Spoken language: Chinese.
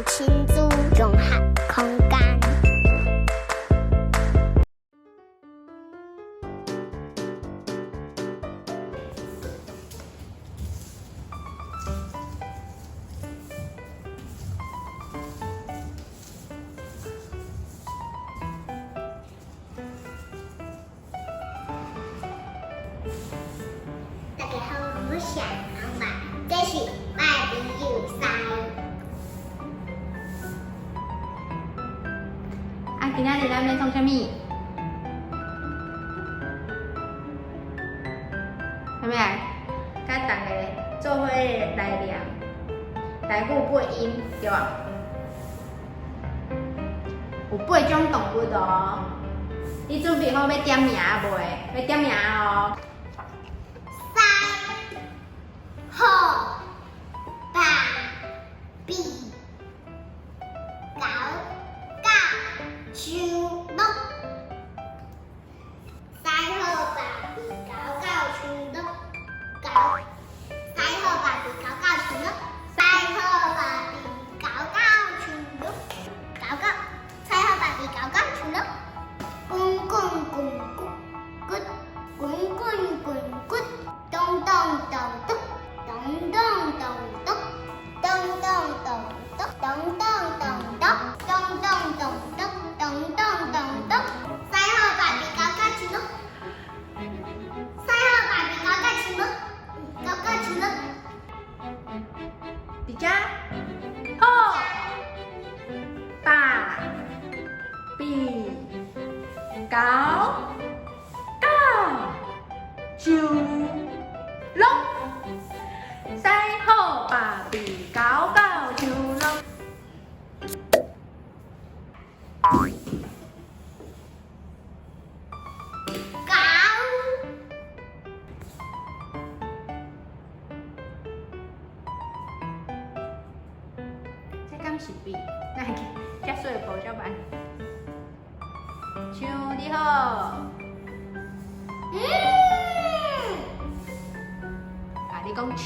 亲子融合空間。大家好，我是阿媽，這是我的朋友賽。今仔日咱要創啥物？係咪啊？甲大家做伙來念台語八音，對吧？有8種動物哦。你準備好要點名未？要點名哦。好，爸，比，狗，狗，樹木。西好爸比狗狗樹木，狗。西好爸比狗狗樹木，西好爸比狗狗樹木，狗狗。西好爸比狗狗樹木，滾滾滾滾滾，滾滾滾滾，咚咚咚咚。咚咚咚咚，咚咚咚咚，咚咚咚咚，咚咚咚咚，咚咚咚咚。西好爸比狗狗樹木，西好爸比狗狗樹木，狗狗樹木。比較好，爸比狗狗樹木。西好爸比狗狗樹木。狗。這敢是比？那遮水步怎辦？唱得好。你講唱。